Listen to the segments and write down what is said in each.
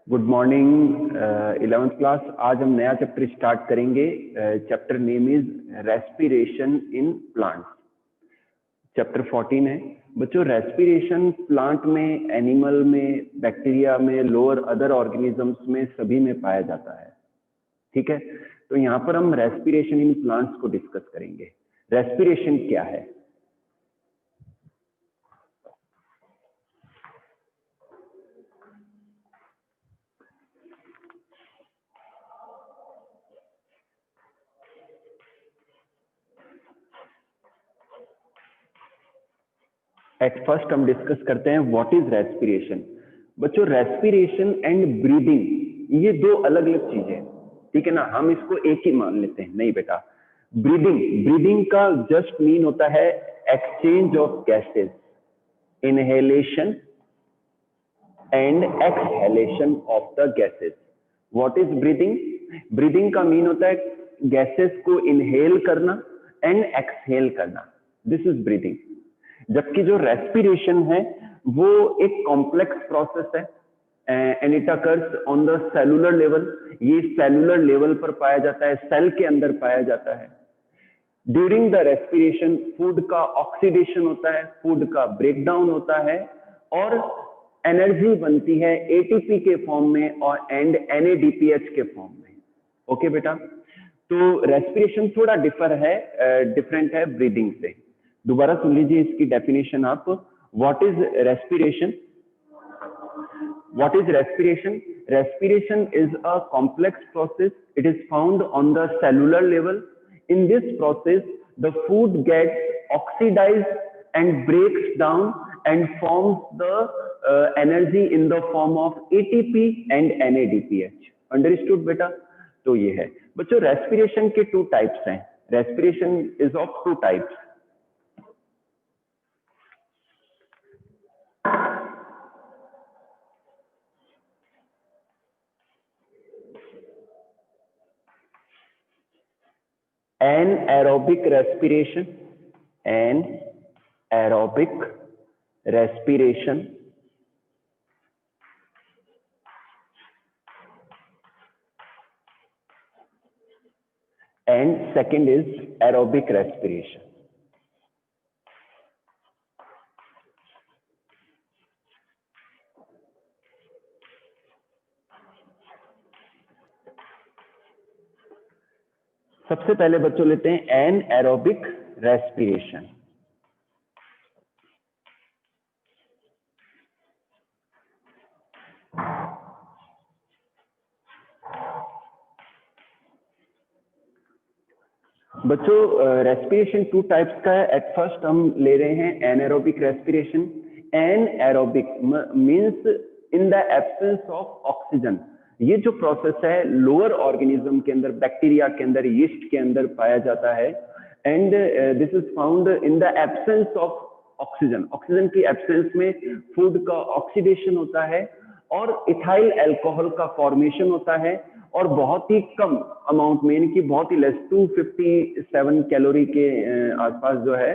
Good morning 11th class. आज हम नया चैप्टर स्टार्ट करेंगे। Chapter name is respiration in plants. Chapter 14 है बच्चों। रेस्पिरेशन प्लांट में, एनिमल में, बैक्टीरिया में, लोअर अदर ऑर्गेनिजम्स में, सभी में पाया जाता है। ठीक है, तो यहाँ पर हम रेस्पिरेशन इन प्लांट्स को डिस्कस करेंगे। रेस्पिरेशन क्या है? एट फर्स्ट हम डिस्कस करते हैं व्हाट इज रेस्पिरेशन। बच्चों, रेस्पिरेशन एंड ब्रीदिंग ये दो अलग अलग चीजें, ठीक है ना। हम इसको एक ही मान लेते हैं। नहीं बेटा, ब्रीदिंग का जस्ट मीन होता है exchange of gases, inhalation and exhalation of the gases. What is breathing? Breathing का मीन होता है गैसेस को इनहेल करना एंड एक्सहेल करना। This is breathing. जबकि जो रेस्पिरेशन है वो एक कॉम्प्लेक्स प्रोसेस है and it occurs on the cellular level. ये सेलुलर लेवल पर पाया जाता है, सेल के अंदर पाया जाता है। ड्यूरिंग द रेस्पिरेशन फूड का ऑक्सीडेशन होता है, फूड का ब्रेकडाउन होता है और एनर्जी बनती है एटीपी के फॉर्म में और एंड एनएडीपीएच के फॉर्म में। ओके बेटा, तो रेस्पिरेशन थोड़ा डिफरेंट है ब्रीदिंग से। दोबारा सुन लीजिए इसकी डेफिनेशन आप। What is respiration? What is respiration? Respiration is a complex process. It is found on the cellular level. In this process, the food gets oxidized and breaks down and forms the energy in the form of ATP and NADPH. Understood बेटा? तो ये है बच्चों। Respiration के two types हैं। Respiration is of two types. anaerobic respiration and aerobic respiration and second is aerobic respiration. सबसे पहले बच्चों लेते हैं एनएरोबिक रेस्पिरेशन। बच्चों, रेस्पिरेशन टू टाइप्स का है। एट फर्स्ट हम ले रहे हैं anaerobic respiration. Anaerobic means in the absence of oxygen. ये जो प्रोसेस है लोअर ऑर्गेनिज्म के अंदर, बैक्टीरिया के अंदर, यीस्ट के अंदर पाया जाता है and this is found in the absence of oxygen. Oxygen की एब्सेंस में फूड का ऑक्सीडेशन होता है और इथाइल अल्कोहल का फॉर्मेशन होता है और बहुत ही कम अमाउंट में, यानी कि बहुत ही लेस 257 कैलोरी के आसपास जो है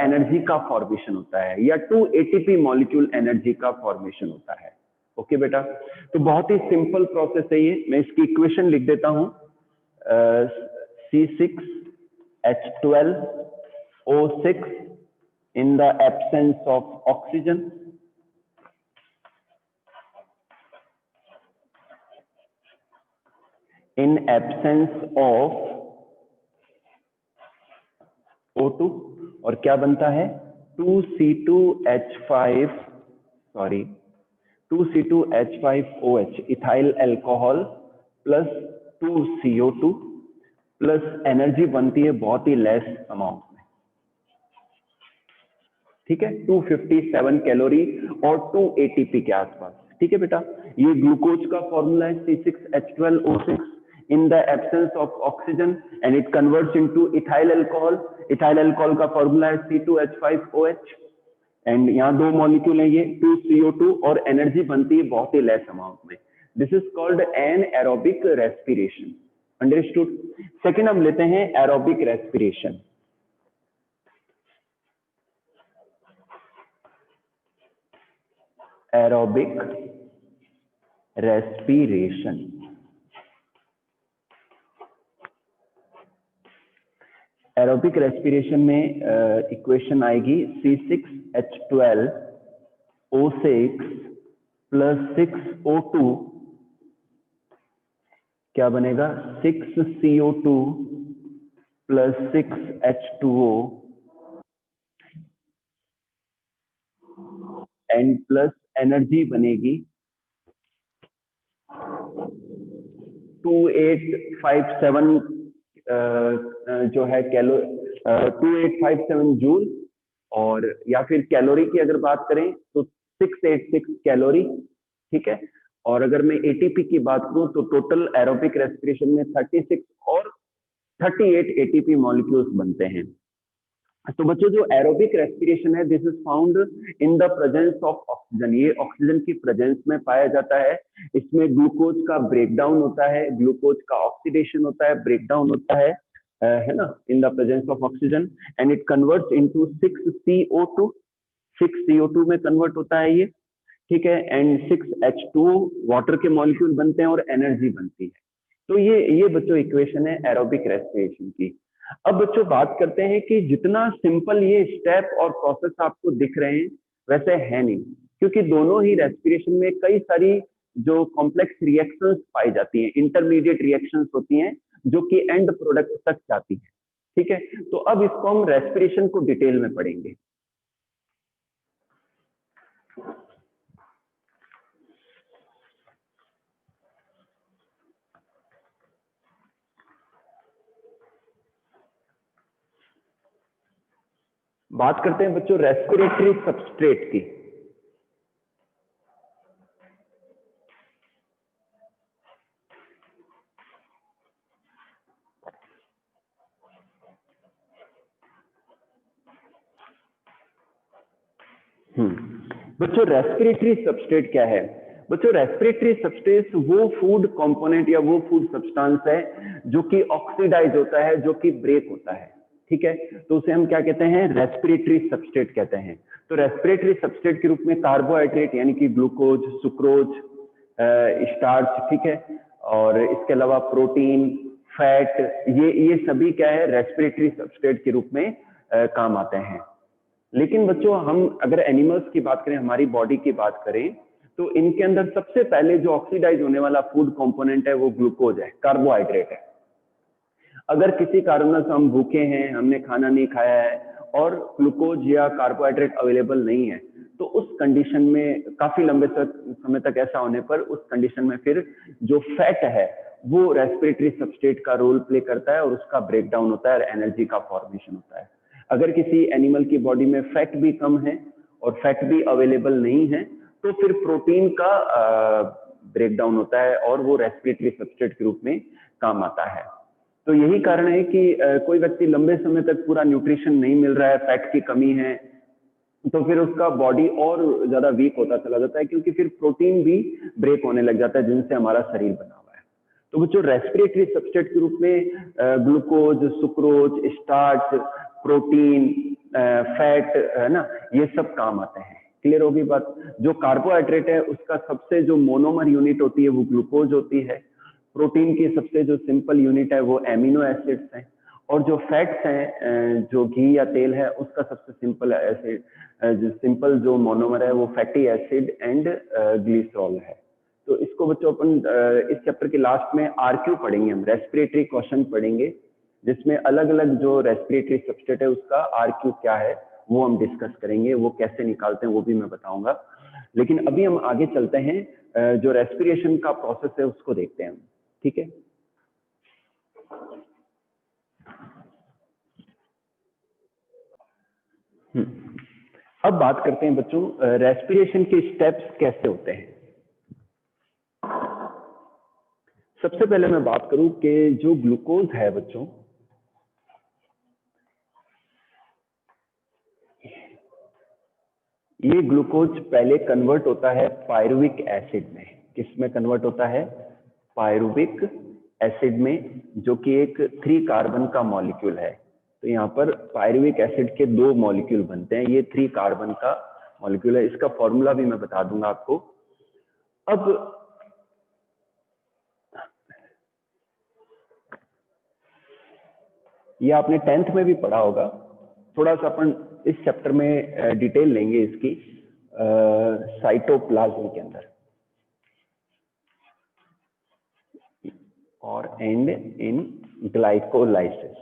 एनर्जी का फॉर्मेशन होता है, या 2 एटीपी मॉलिक्यूल एनर्जी का फॉर्मेशन होता है। ओके बेटा, तो बहुत ही सिंपल प्रोसेस है ये। मैं इसकी इक्वेशन लिख देता हूं। C6H12O6 in the absence of oxygen in absence of O2 और क्या बनता है 2C2H5OH ethyl alcohol plus 2CO2 plus energy बनती है बहुत ही लेस अमाउंट में। ठीक है, 257 कैलोरी और 2 एटीपी के आसपास। ठीक है बेटा, ये ग्लूकोज का फॉर्मूला है C6H12O6 in the absence of oxygen and it converts into ethyl alcohol. ethyl alcohol का फॉर्मूला है C2H5OH एंड यहाँ दो मॉलिक्यूल है ये 2CO2 और एनर्जी बनती है बहुत ही लेस अमाउंट में। This is called anaerobic respiration. Understood? Second हम लेते हैं aerobic respiration. Aerobic respiration. Aerobic respiration में इक्वेशन आएगी C6H12O6 प्लस 6O2 क्या बनेगा 6CO2 plus 6H2O and plus energy बनेगी 2857 जो है 2857 जूल, और या फिर कैलोरी की अगर बात करें तो 686 कैलोरी, ठीक है। और अगर मैं एटीपी की बात करूं तो टोटल एरोबिक रेस्पिरेशन में 36 और 38 एटीपी मॉलिक्यूल्स बनते हैं। तो बच्चों जो एरोबिक रेस्पिरेशन है this is found in the presence of oxygen, ये ऑक्सीजन की प्रेजेंस में पाया जाता है। इसमें ग्लूकोज का ब्रेकडाउन होता है, ग्लूकोज का ऑक्सीडेशन होता है, ब्रेकडाउन होता है ना, in the presence of oxygen and it converts into 6CO2, 6CO2 में कन्वर्ट होता है ये, ठीक है, एंड 6H2O वाटर के मॉलिक्यूल बनते हैं और एनर्जी बनती है। तो ये बच्चों इक्वेशन है एरोबिक रेस्पिरेशन की। अब बच्चों बात करते हैं कि जितना सिंपल ये स्टेप और प्रोसेस आपको दिख रहे हैं वैसे है नहीं, क्योंकि दोनों ही रेस्पिरेशन में कई सारी जो कॉम्प्लेक्स रिएक्शंस पाई जाती हैं, इंटरमीडिएट रिएक्शंस होती हैं जो कि एंड प्रोडक्ट तक जाती है, ठीक है। तो अब इसको हम रेस्पिरेशन को डिटेल में पढ़ेंगे। बात करते हैं बच्चों रेस्पिरेटरी सबस्ट्रेट की। बच्चों रेस्पिरेटरी सबस्ट्रेट क्या है? बच्चों रेस्पिरेटरी सबस्ट्रेट वो फूड कंपोनेंट या वो फूड सब्सटेंस है जो कि ऑक्सीडाइज होता है, जो कि ब्रेक होता है, ठीक है। तो उसे हम क्या कहते हैं? रेस्पिरेटरी सबस्ट्रेट कहते हैं। तो रेस्पिरेटरी सबस्ट्रेट के रूप में कार्बोहाइड्रेट यानी कि ग्लूकोज, सुक्रोज, स्टार्च, ठीक है, और इसके अलावा प्रोटीन, फैट, ये सभी क्या है? रेस्पिरेटरी सबस्ट्रेट के रूप में काम आते हैं। लेकिन बच्चों हम अगर एनिमल्स की बात करें, हमारी बॉडी की बात करें, तो इनके अंदर सबसे पहले जो ऑक्सीडाइज होने वाला फूड कंपोनेंट है वो ग्लूकोज है, कार्बोहाइड्रेट है। अगर किसी कारणवश हम भूखे हैं, हमने खाना नहीं खाया है और ग्लूकोज या कार्बोहाइड्रेट अवेलेबल नहीं है, तो उस कंडीशन में काफी लंबे समय तक ऐसा होने पर उस कंडीशन में फिर जो फैट है वो रेस्पिरेटरी सबस्ट्रेट का रोल प्ले करता है और उसका ब्रेकडाउन होता है और एनर्जी का फॉर्मेशन होता है। अगर किसी एनिमल की बॉडी में फैट भी कम है और फैट भी अवेलेबल नहीं है तो फिर प्रोटीन का ब्रेकडाउन होता है और वो रेस्पिरेटरी सबस्ट्रेट के रूप में काम आता है। तो यही कारण है कि कोई व्यक्ति लंबे समय तक पूरा न्यूट्रिशन नहीं मिल रहा है, फैट की कमी है, तो फिर उसका बॉडी और ज्यादा वीक होता चला जाता है, क्योंकि फिर प्रोटीन भी ब्रेक होने लग जाता है जिनसे हमारा शरीर बना हुआ है। तो बच्चों रेस्पिरेटरी सबस्ट्रेट के रूप में glucose, sucrose, starch, protein, fat, है ना, ये सब काम आते हैं। क्लियर होगी बात? जो कार्बोहाइड्रेट है उसका सबसे जो मोनोमर यूनिट होती है वो ग्लूकोज होती है। प्रोटीन की सबसे जो सिंपल यूनिट है वो एमिनो एसिड्स हैं, और जो फैट्स हैं, जो घी या तेल है, उसका सबसे सिंपल एसिड, जो सिंपल जो मोनोमर है वो फैटी एसिड एंड ग्लिसरॉल है। तो इसको बच्चों अपन इस चैप्टर के लास्ट में आरक्यू पढ़ेंगे, हम रेस्पिरेटरी क्वेश्चन पढ़ेंगे जिसमें अलग अलग जो रेस्पिरेटरी सबस्ट्रेट है उसका आरक्यू क्या है वो हम डिस्कस करेंगे, वो कैसे निकालते हैं वो भी मैं बताऊंगा। लेकिन अभी हम आगे चलते हैं, जो रेस्पिरेशन का प्रोसेस है उसको देखते हैं, ठीक है। अब बात करते हैं बच्चों रेस्पिरेशन के स्टेप्स कैसे होते हैं। सबसे पहले मैं बात करूं कि जो ग्लूकोज है बच्चों, ये ग्लूकोज पहले कन्वर्ट होता है पायरुविक एसिड में। किस में कन्वर्ट होता है? पायरुविक एसिड में, जो कि एक 3 कार्बन का मॉलिक्यूल है। तो यहाँ पर पायरुविक एसिड के 2 मॉलिक्यूल बनते हैं, ये 3 कार्बन का मॉलिक्यूल है। इसका फॉर्मूला भी मैं बता दूंगा आपको। अब ये आपने 10th में भी पढ़ा होगा। थोड़ा सा अपन इस चैप्टर में डिटेल लेंगे इसकी साइटोप्लाज्म के अंदर और एंड इन ग्लाइकोलाइसिस।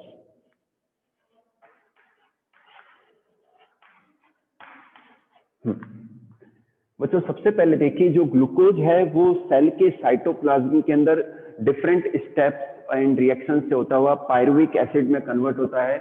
बच्चों सबसे पहले देखिए जो ग्लूकोज है वो सेल के साइटोप्लाज्म के अंदर डिफरेंट स्टेप्स एंड रिएक्शन से होता हुआ पायरुविक एसिड में कन्वर्ट होता है।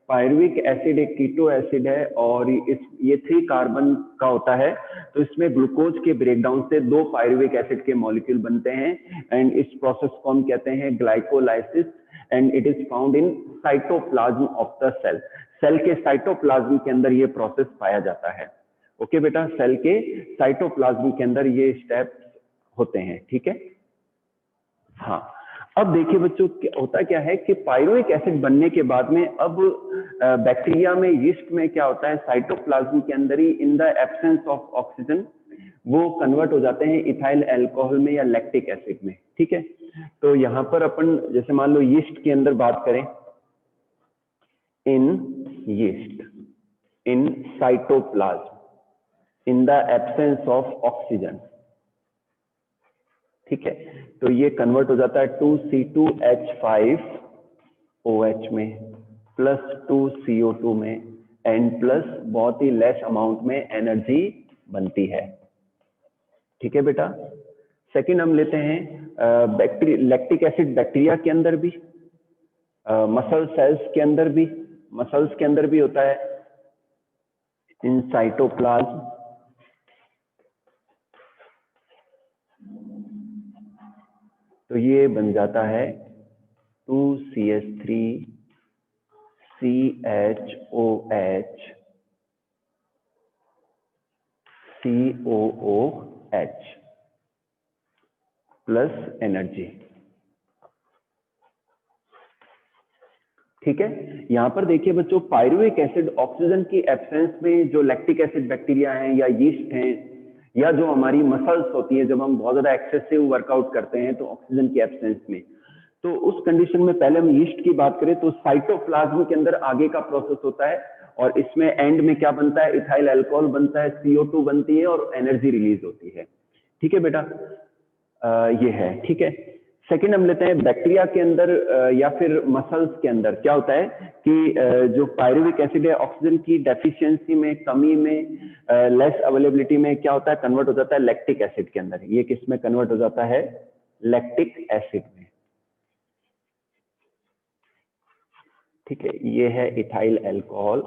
पायरुविक एसिड एक कीटो एसिड है और ये 3 कार्बन का होता है, तो इसमें ग्लूकोज के ब्रेकडाउन से 2 पायरुविक एसिड के मॉलिक्यूल बनते हैं एंड इस प्रोसेस को हम कहते हैं glycolysis and it is found in cytoplasm of the cell. Cell के साइटोप्लाज्म के अंदर ये प्रोसेस पाया जाता है। ओके बेटा, सेल के साइटोप्लाज्म के अंदर ये स्टेप्स होते हैं, ठीक है। हाँ, अब देखिए बच्चों होता क्या है कि पायरुविक एसिड बनने के बाद में अब बैक्टीरिया में, यीस्ट में क्या होता है, साइटोप्लाज्म के अंदर ही in the absence of oxygen वो कन्वर्ट हो जाते हैं इथाइल अल्कोहल में या लैक्टिक एसिड में, ठीक है। तो यहाँ पर अपन जैसे मान लो यीस्ट के अंदर बात करें, इन yeast in cytoplasm in the absence of oxygen, ठीक है, तो ये कन्वर्ट हो जाता है 2C2H5OH में प्लस 2CO2 में एंड प्लस बहुत ही लेस अमाउंट में एनर्जी बनती है, ठीक है बेटा। सेकंड हम लेते हैं लैक्टिक एसिड बैक्टीरिया के अंदर भी, मसल सेल्स के अंदर भी, मसल्स के अंदर भी होता है इन साइटोप्लाज्म। तो ये बन जाता है 2CH3CHOH COOH प्लस एनर्जी, ठीक है। यहां पर देखिए बच्चों पायरुविक एसिड ऑक्सीजन की एब्सेंस में जो लैक्टिक एसिड बैक्टीरिया हैं या यीस्ट हैं या जो हमारी मसल्स होती है, जब हम बहुत ज्यादा एक्सेसिव वर्कआउट करते हैं तो ऑक्सीजन की एब्सेंस में, तो उस कंडीशन में पहले हम यीस्ट की बात करें तो साइटोप्लाज्म के अंदर आगे का प्रोसेस होता है और इसमें एंड में क्या बनता है, इथाइल अल्कोहल बनता है, CO2 बनती है और एनर्जी रिलीज होती है, ठीक है बेटा। ये है, ठीक है। सेकंड हम लेते हैं बैक्टीरिया के अंदर या फिर मसल्स के अंदर क्या होता है कि जो पायरुविक एसिड है ऑक्सीजन की डेफिशिएंसी में, कमी में, लेस अवेलेबिलिटी में क्या होता है, कन्वर्ट हो जाता है लैक्टिक एसिड के अंदर। ये किस में कन्वर्ट हो जाता है, लैक्टिक एसिड में, ठीक है। ये है इथाइल अल्कोहल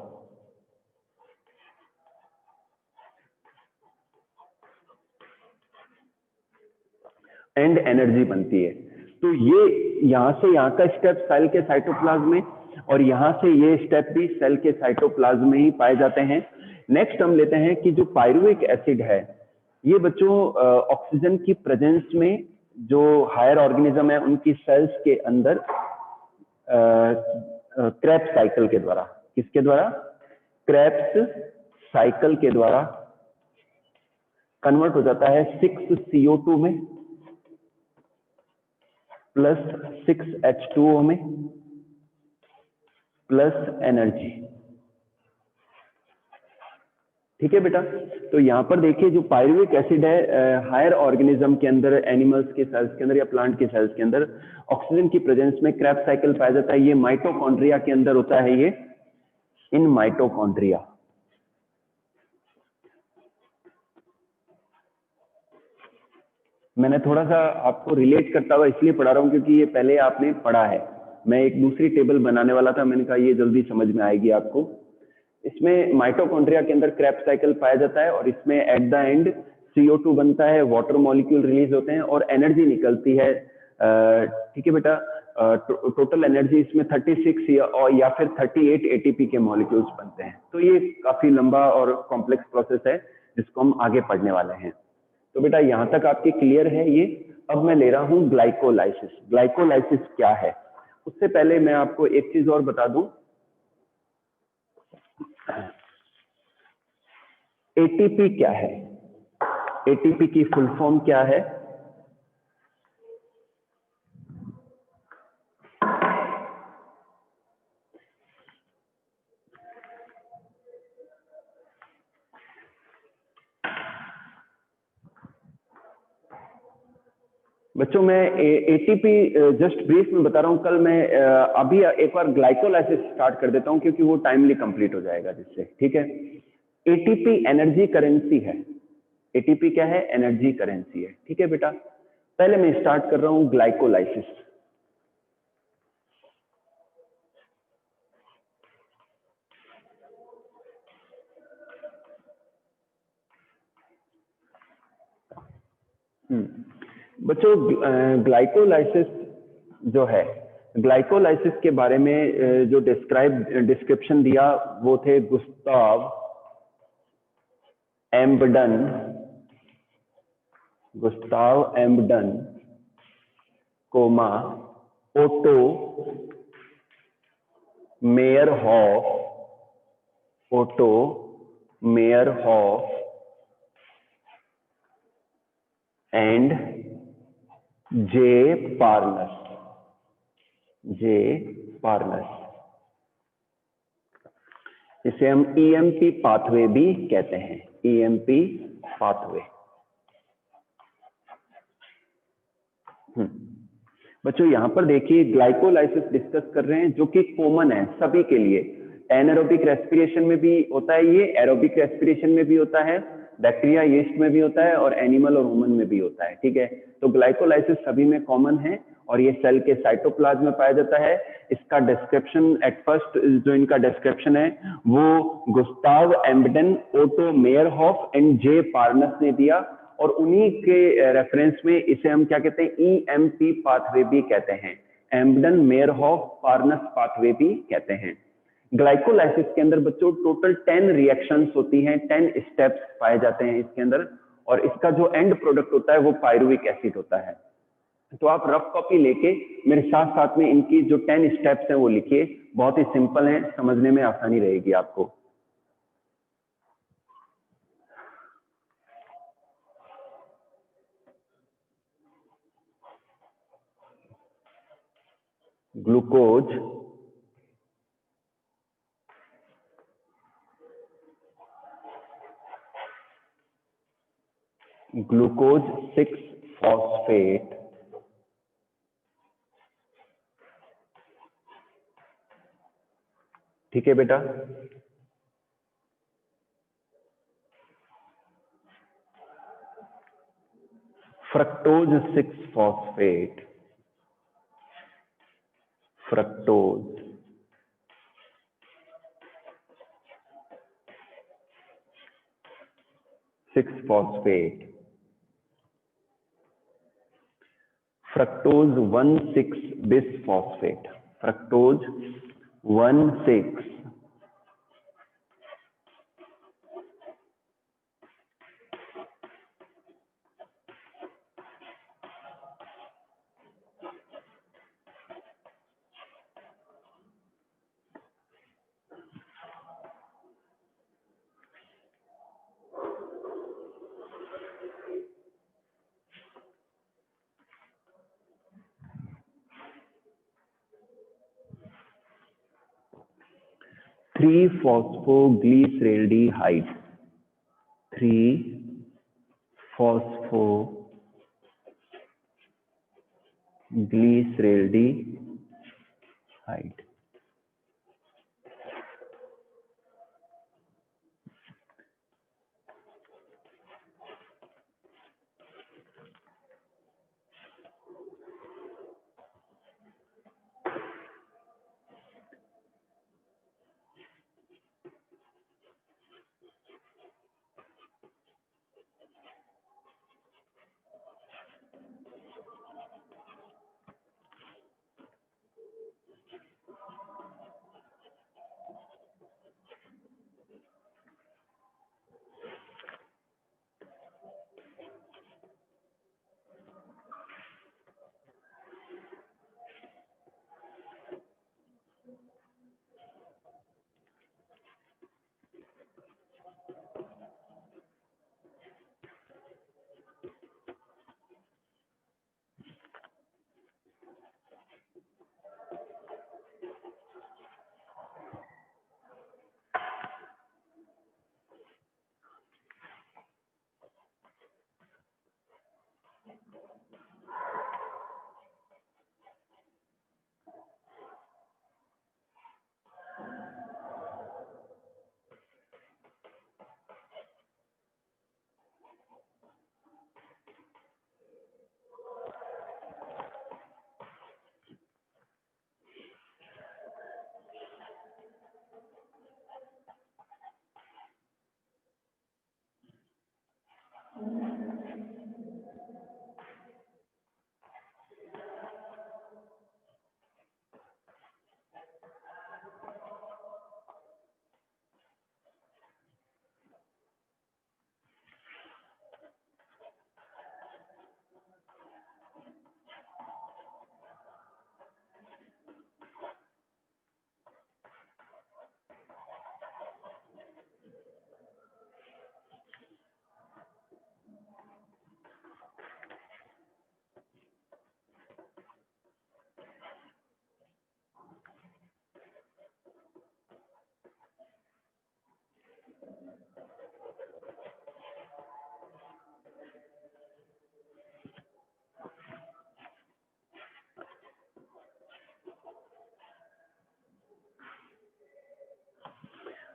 एंड एनर्जी बनती है। तो ये यहां से यहां का स्टेप सेल के साइटोप्लाज्म में और यहां से ये स्टेप भी सेल के साइटोप्लाज्म में ही पाए जाते हैं। नेक्स्ट हम लेते हैं कि जो पायरुविक एसिड है ये बच्चों ऑक्सीजन की प्रेजेंस में जो हायर ऑर्गेनिज्म है उनकी सेल्स के अंदर क्रेब्स साइकिल के द्वारा, किसके द्वारा, क्रेब्स साइकिल के द्वारा कन्वर्ट हो जाता है 6CO2 में प्लस 6H2O में प्लस एनर्जी, ठीक है बेटा। तो यहां पर देखिए जो पायरुविक एसिड है हायर ऑर्गेनिज्म के अंदर, एनिमल्स के सेल्स के अंदर या प्लांट के सेल्स के अंदर ऑक्सीजन की प्रेजेंस में क्रेब्स साइकिल पाया जाता है। ये माइटोकॉन्ड्रिया के अंदर होता है, ये इन माइटोकॉन्ड्रिया। मैंने थोड़ा सा आपको रिलेट करता हुआ इसलिए पढ़ा रहा हूं क्योंकि ये पहले आपने पढ़ा है। मैं एक दूसरी टेबल बनाने वाला था, मैंने कहा ये जल्दी समझ में आएगी आपको। इसमें माइटोकॉन्ड्रिया के अंदर क्रेब्स साइकिल पाया जाता है और इसमें एट द एंड CO2 बनता है, वाटर मॉलिक्यूल रिलीज होते हैं और एनर्जी निकलती है, ठीक है बेटा। टोटल एनर्जी इसमें 36 या फिर 38 ATP के मॉलिक्यूल्स बनते हैं। तो ये काफी लंबा और कॉम्प्लेक्स प्रोसेस है जिसको हम आगे पढ़ने वाले हैं। तो बेटा यहां तक आपके क्लियर है ये। अब मैं ले रहा हूं ग्लाइकोलाइसिस। ग्लाइकोलाइसिस क्या है, उससे पहले मैं आपको एक चीज और बता दूं, एटीपी क्या है, एटीपी की फुल फॉर्म क्या है। बच्चों मैं एटीपी जस्ट ब्रीफ में बता रहा हूँ। कल मैं अभी एक बार ग्लाइकोलाइसिस स्टार्ट कर देता हूँ क्योंकि वो टाइमली कंप्लीट हो जाएगा जिससे, ठीक है। एटीपी एनर्जी करेंसी है। एटीपी क्या है? एनर्जी करेंसी है, ठीक है बेटा। पहले मैं स्टार्ट कर रहा हूँ ग्लाइकोलाइसिस। बच्चों ग्लाइकोलाइसिस जो है, ग्लाइकोलाइसिस के बारे में जो डिस्क्रिप्शन दिया वो थे Gustav एम्बडन, coma auto मेयरहॉफ and J Parnas. इसे हम ईएमपी पाथवे भी कहते हैं, ईएमपी पाथवे। बच्चों यहां पर देखिए ग्लाइकोलाइसिस डिस्कस कर रहे हैं जो कि कॉमन है सभी के लिए। एनारोबिक रेस्पिरेशन में भी होता है, ये एरोबिक रेस्पिरेशन में भी होता है, बैक्टीरिया यीस्ट में भी होता है और एनिमल और ह्यूमन में भी होता है, ठीक है। तो ग्लाइकोलाइसिस सभी में कॉमन है और ये सेल के साइटोप्लाज्म में पाया जाता है। इसका डिस्क्रिप्शन एट फर्स्ट जो इनका डिस्क्रिप्शन है वो Gustav एम्बडन, auto मेयरहॉफ and J Parnas ने दिया और उन्हीं के रेफरेंस में इसे हम क्या कहते हैं? ईएमपी पाथवे भी कहते हैं, एम्बडन मेयरहॉफ पार्नस पाथवे भी कहते हैं। ग्लाइकोलाइसिस के अंदर बच्चों टोटल 10 रिएक्शंस होती हैं, 10 स्टेप्स पाए जाते हैं इसके अंदर और इसका जो एंड प्रोडक्ट होता है वो पायरुविक एसिड होता है। तो आप रफ कॉपी लेके मेरे साथ साथ में इनकी जो 10 स्टेप्स हैं वो लिखिए, बहुत ही सिंपल है, समझने में आसानी रहेगी आपको। ग्लूकोज ग्लूकोज 6 फॉस्फेट ठीक है बेटा। Fructose 6 phosphate, fructose 6 phosphate, fructose 1,6 bisphosphate, fructose 1,6 3-फॉस्फोग्लिसरेल्डिहाइड, 3-फॉस्फोग्लिसरेल्डिहाइड।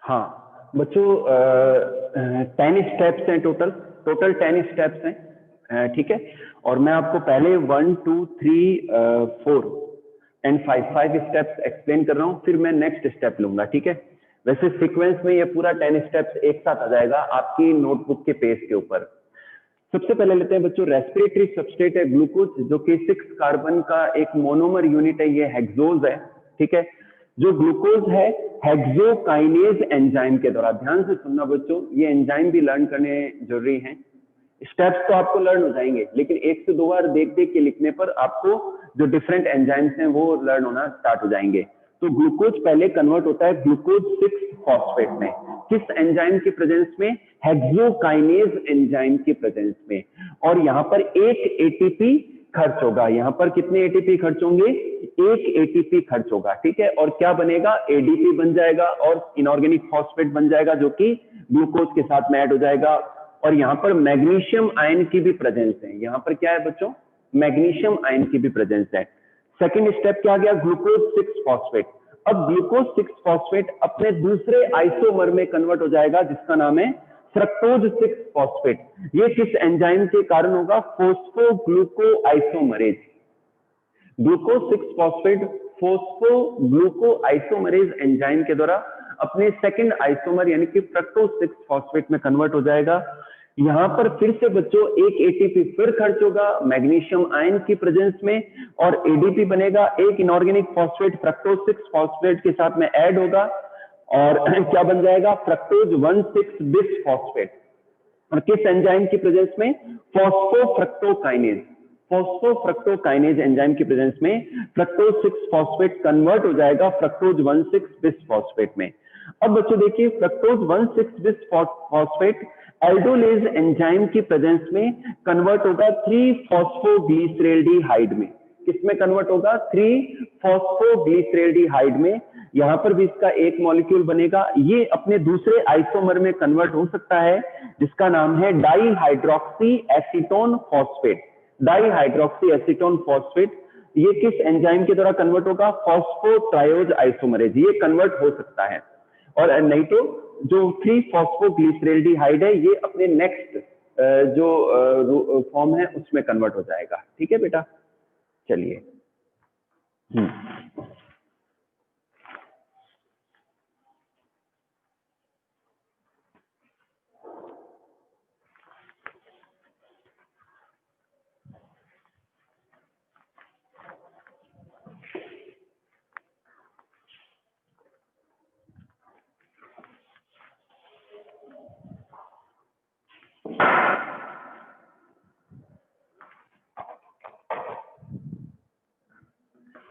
हाँ बच्चों 10 स्टेप्स हैं, टोटल 10 स्टेप्स हैं, ठीक है। और मैं आपको पहले 1 2 3 4 एंड 5 स्टेप्स एक्सप्लेन कर रहा हूँ, फिर मैं नेक्स्ट स्टेप लूंगा, ठीक है। वैसे सीक्वेंस में ये पूरा 10 स्टेप्स एक साथ आ जाएगा आपकी नोटबुक के पेज के ऊपर। सबसे पहले लेते हैं बच्चों, रेस्पिरेटरी सबस्ट्रेट है ग्लूकोज, जो कि 6 कार्बन का एक मोनोमर यूनिट है, ये हेक्सोज है, ठीक है। जो ग्लूकोज है हेक्सोकाइनेज एंजाइम के द्वारा, ध्यान से सुनना बच्चों, ये एंजाइम भी लर्न करने जरूरी है। स्टेप्स तो आपको लर्न हो जाएंगे, लेकिन 1 से 2 बार देख देख के लिखने पर आपको जो डिफरेंट एंजाइम्स हैं वो लर्न होना स्टार्ट हो जाएंगे। तो ग्लूकोज पहले कन्वर्ट होता है ग्लूकोज 6 फॉस्फेट में, किस एंजाइम की प्रेजेंस में? हेक्सोकाइनेज एंजाइम की प्रेजेंस में। और यहाँ पर एक एटीपी खर्च होगा, यहाँ पर कितने एटीपी खर्च होंगे? एक एटीपी खर्च होगा, ठीक है। और क्या बनेगा? एडीपी बन जाएगा और इनऑर्गेनिक फॉस्फेट बन जाएगा, जो कि ग्लूकोज के साथ में ऐड हो जाएगा। और यहाँ पर मैग्नीशियम आयन की भी प्रेजेंस है, यहाँ पर क्या है बच्चों? मैग्नीशियम आयन की भी प्रेजेंस है। सेकेंड स्टेप क्या गया? Glucose 6 phosphate. अब ग्लूकोज 6 फॉस्फेट अपने दूसरे आइसोमर में कन्वर्ट हो जाएगा, जिसका नाम है फ्रक्टोज 6 फॉस्फेट। ये किस एंजाइम के कारण होगा? फोस्फोग्लूकोआइसोमरेज। ग्लूकोज 6 फॉस्फेट फोस्फोग्लूकोआइसोमरेज एंजाइम के द्वारा अपने सेकंड आइसोमर यानी कि फ्रक्टोज 6 फॉस्फेट में कन्वर्ट हो जाएगा। यहां पर फिर से बच्चों एक एटीपी फिर खर्च होगा मैग्नीशियम आयन की प्रेजेंस में, और एडीपी बनेगा, एक इनऑर्गेनिक फॉस्फेट फ्रक्टोज 6 फॉस्फेट के साथ में ऐड होगा और क्या बन जाएगा? Fructose 1,6 bis phosphate. और किस एंजाइम की प्रेजेंस में? फॉस्फोफ्रक्टोकाइनेज। फॉस्फोफ्रक्टोकाइनेज एंजाइम की प्रेजेंस में फ्रक्टोज 6 फॉस्फेट कन्वर्ट हो जाएगा फ्रक्टोज 1,6 बिस फॉस्फेट में। अब बच्चों देखिए, fructose 1,6 bis phosphate aldolase enzyme की प्रेजेंस में कन्वर्ट होगा 3-फॉस्फोग्लिसरेल्डिहाइड में। किसमें कन्वर्ट होगा? 3-फॉस्फोग्लिसरेल्डिहाइड में। यहां पर भी इसका एक मॉलिक्यूल बनेगा, ये अपने दूसरे आइसोमर में कन्वर्ट हो सकता है, जिसका नाम है dihydroxy acetone phosphate. Dihydroxy acetone phosphate ये किस एंजाइम के द्वारा कन्वर्ट होगा? फॉस्फोट्रायोज आइसोमरेज। ये कन्वर्ट हो सकता है, और नहीं तो जो 3-फॉस्फोग्लिसरेल्डिहाइड है ये अपने नेक्स्ट जो फॉर्म है उसमें कन्वर्ट हो जाएगा, ठीक है बेटा। चलिए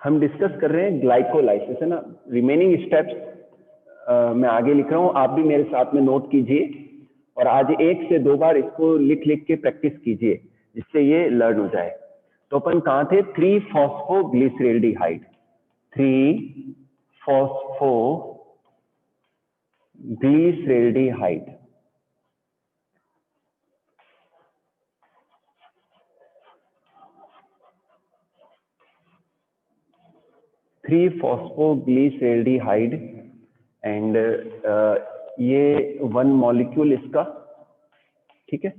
हम डिस्कस कर रहे हैं ग्लाइकोलाइसिस, है ना। रिमेनिंग स्टेप्स मैं आगे लिख रहा हूं, आप भी मेरे साथ में नोट कीजिए और आज 1 से 2 बार इसको लिख लिख के प्रैक्टिस कीजिए, जिससे ये लर्न हो जाए। तो अपन कहां थे? 3-फॉस्फोग्लिसरेल्डिहाइड। 3-फॉस्फोग्लिसरेल्डिहाइड। थ्री-फॉस्फोग्लिसरेल्डिहाइड एंड ये 1 मॉलिक्यूल इसका, ठीक है।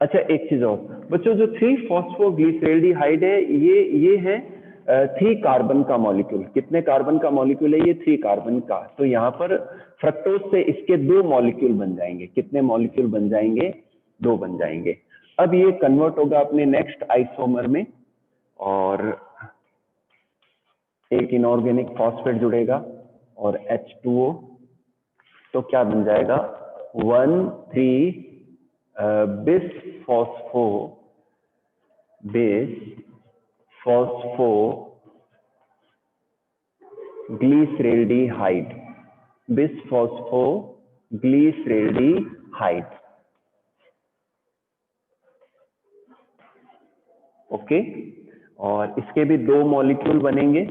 अच्छा एक चीज और बच्चों, जो 3-फॉस्फोग्लिसरेल्डिहाइड है ये है 3 कार्बन का मॉलिक्यूल। कितने कार्बन का मॉलिक्यूल है ये? 3 कार्बन का। तो यहाँ पर फ्रक्टोज से इसके 2 मॉलिक्यूल बन जाएंगे। कितने मॉलिक्यूल बन जाएंगे? 2 बन जाएंगे। अब ये कन्वर्ट होगा अपने नेक्स्ट आइसोमर में और एक इनऑर्गेनिक फॉस्फेट जुड़ेगा और H2O। तो क्या बन जाएगा? 1,3 बिस फॉस्फोग्लिसरेल्डिहाइड। बिस फॉस्फोग्लिसरेल्डिहाइड, ओके। और इसके भी 2 मॉलिक्यूल बनेंगे,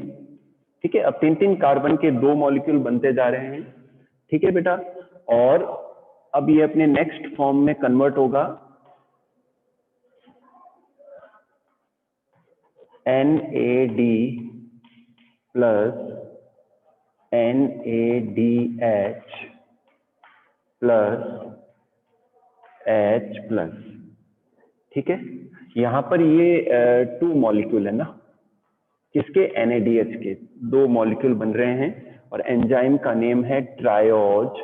ठीक है। अब 3-3 कार्बन के 2 मॉलिक्यूल बनते जा रहे हैं, ठीक है बेटा। और अब ये अपने नेक्स्ट फॉर्म में कन्वर्ट होगा NAD plus NaDH plus H plus. ठीक है, यहां पर ये 2 मॉलिक्यूल है ना, किसके? NaDH के 2 मॉलिक्यूल बन रहे हैं और एंजाइम का नेम है triose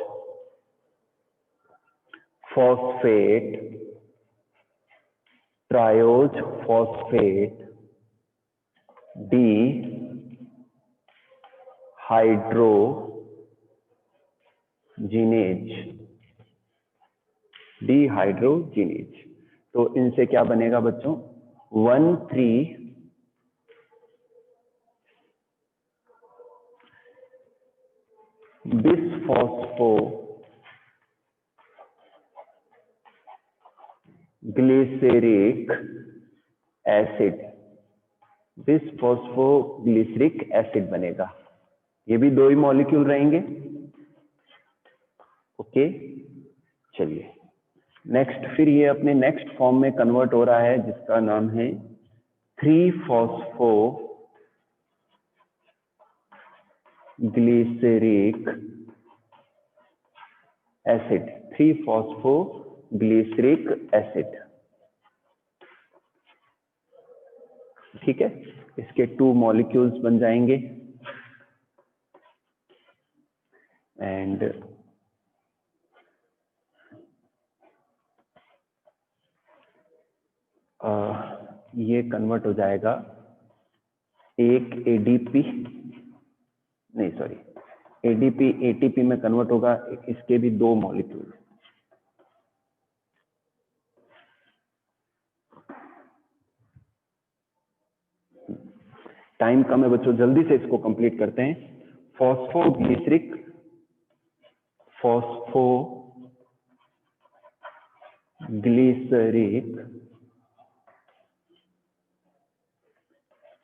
phosphate, triose phosphate dehydrogenase, dehydrogenase. तो इनसे क्या बनेगा बच्चों? 1,3 bisphosphoglyceric acid, bisphosphoglyceric acid बनेगा। ये भी 2 ही मॉलिक्यूल रहेंगे। ओके, चलिए नेक्स्ट, फिर ये अपने नेक्स्ट फॉर्म में कन्वर्ट हो रहा है जिसका नाम है 3-फॉस्फो ग्लिसरिक एसिड, 3-फॉस्फो ग्लिसरिक एसिड। ठीक है, इसके 2 मॉलिक्यूल्स बन जाएंगे एंड ये कन्वर्ट हो जाएगा एक एडीपी, नहीं सॉरी, एडीपी एटीपी में कन्वर्ट होगा। इसके भी 2 मॉलिक्यूल। टाइम कम है बच्चों, जल्दी से इसको कंप्लीट करते हैं। Phosphoglyceric, phosphoglyceric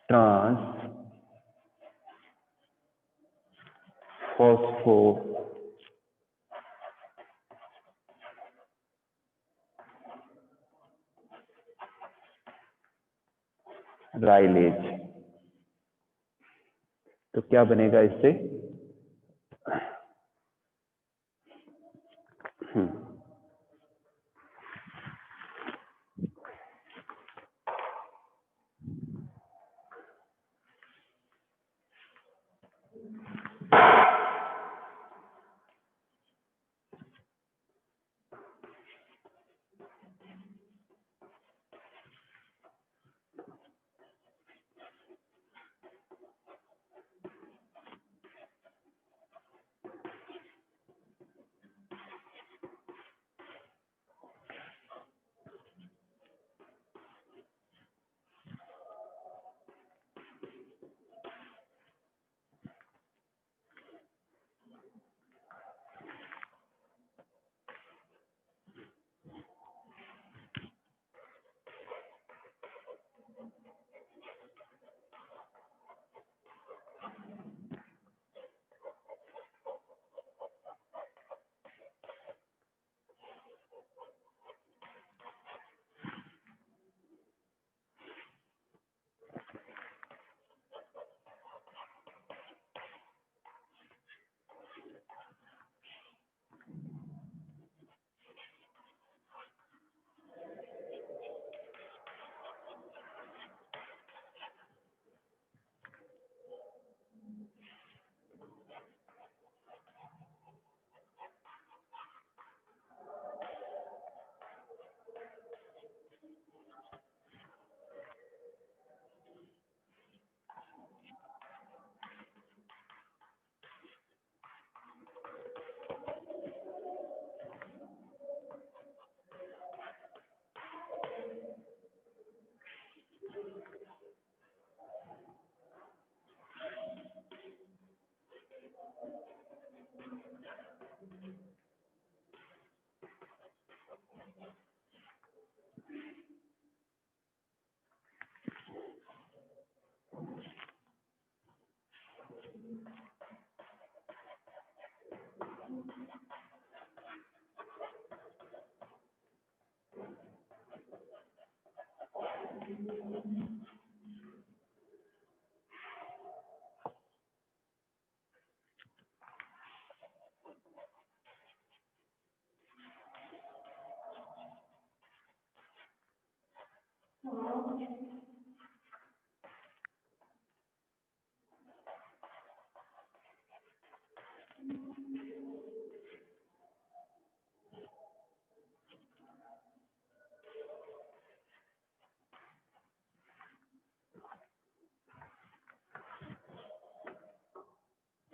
transphosphorylase. तो क्या बनेगा इससे?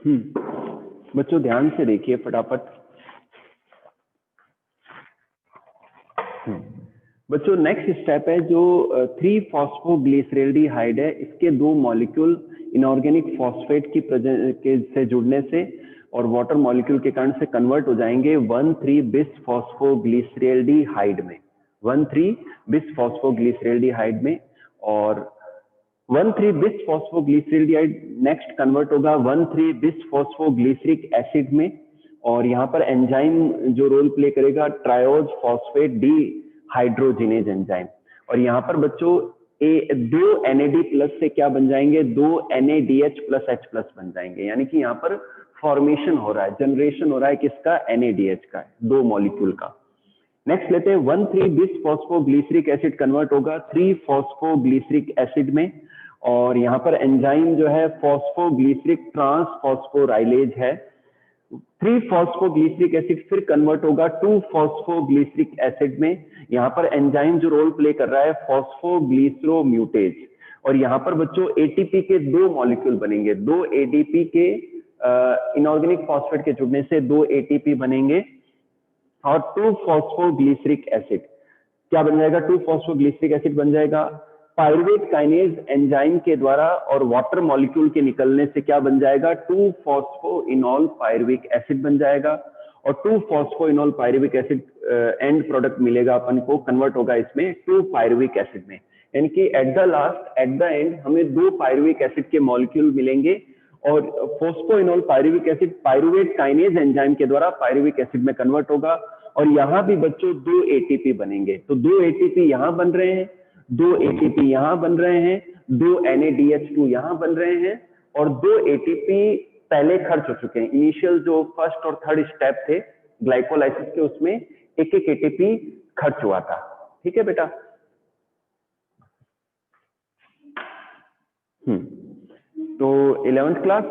बच्चों ध्यान से देखिए फटाफट। बच्चों नेक्स्ट स्टेप है जो 3-फॉस्फोग्लिसरेल्डिहाइड है, इसके दो मॉलिक्यूल इनऑर्गेनिक फॉस्फेट की से जुड़ने से और वाटर मॉलिक्यूल के कारण से कन्वर्ट हो जाएंगे 1,3-बिस-फॉस्फोग्लिसरेल्डिहाइड में, 1,3-बिस-फॉस्फोग्लिसरेल्डिहाइड में। और 1,3-बिस-फॉस्फोग्लिसरेल्डिहाइड नेक्स्ट कन्वर्ट होगा 1,3-बिस-फॉस्फोग्लिसरिक एसिड में, और यहाँ पर एंजाइम जो रोल प्ले करेगा triose phosphate D hydrogenase enzyme. और यहाँ पर बच्चों दो NAD प्लस से क्या बन जाएंगे, दो NADH+H+ बन जाएंगे, यानी कि यहाँ पर फॉर्मेशन हो रहा है, जनरेशन हो रहा है किसका, NADH का, दो मॉलिक्यूल का। नेक्स्ट लेते हैं 1,3-बिस-फॉस्फोग्लिसरिक एसिड कन्वर्ट होगा 3-फॉस्फोग्लिसरिक एसिड में, और यहाँ पर एंजाइम जो है फॉस्फोग्लिसरिक ट्रांसफॉस्फोराइलेज है। 3-फॉस्फोग्लिसरिक एसिड फिर कन्वर्ट होगा 2-फॉस्फोग्लिसरिक एसिड में, यहाँ पर एंजाइम जो रोल प्ले कर रहा है फॉस्फोग्लिसरोम्यूटेज। और यहाँ पर बच्चों एटीपी के दो मॉलिक्यूल बनेंगे, दो एडीपी के इनऑर्गेनिक फॉस्फेट के जुड़ने से दो एटीपी बनेंगे, और 2-फॉस्फोग्लिसरिक एसिड क्या बन जाएगा, 2-फॉस्फोग्लिसरिक एसिड बन जाएगा। पायरुवेट काइनेज एंजाइम के द्वारा और वाटर मॉलिक्यूल के निकलने से क्या बन जाएगा, 2-फॉस्फोइनॉल पायरुविक एसिड बन जाएगा। और 2-फॉस्फोइनॉल पायरुविक एसिड एंड प्रोडक्ट मिलेगा अपन को, कन्वर्ट होगा इसमें 2-पायरुविक एसिड में, यानी कि at the last at the end हमें 2 पायरुविक एसिड के मॉलिक्यूल मिलेंगे। और phosphoenol pyruvic acid pyruvate kinase enzyme के द्वारा पायरुविक एसिड में कन्वर्ट होगा, और यहाँ भी बच्चों 2 एटीपी बनेंगे। तो 2 एटीपी यहाँ बन रहे हैं, 2 एटीपी यहाँ बन रहे हैं, 2 NADH2 यहाँ बन रहे हैं, और 2 एटीपी पहले खर्च हो चुके हैं। इनिशियल जो फर्स्ट और थर्ड स्टेप थे ग्लाइकोलाइसिस के, उसमें एक एक एटीपी खर्च हुआ था। ठीक है बेटा। तो 11th क्लास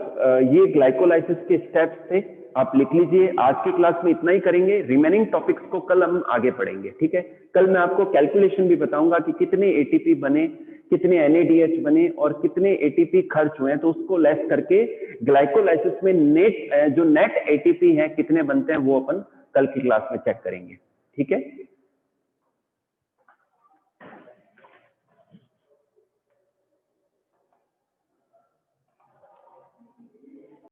ये ग्लाइकोलाइसिस के स्टेप्स थे, आप लिख लीजिए। आज की क्लास में इतना ही करेंगे, रिमेनिंग टॉपिक्स को कल हम आगे पढ़ेंगे। ठीक है, कल मैं आपको कैलकुलेशन भी बताऊंगा कि कितने एटीपी बने, कितने NADH बने और कितने एटीपी खर्च हुए हैं, तो उसको लेस करके ग्लाइकोलाइसिस में नेट जो नेट एटीपी है कितने बनते हैं वो अपन कल की क्लास में चेक करेंगे। ठीक है।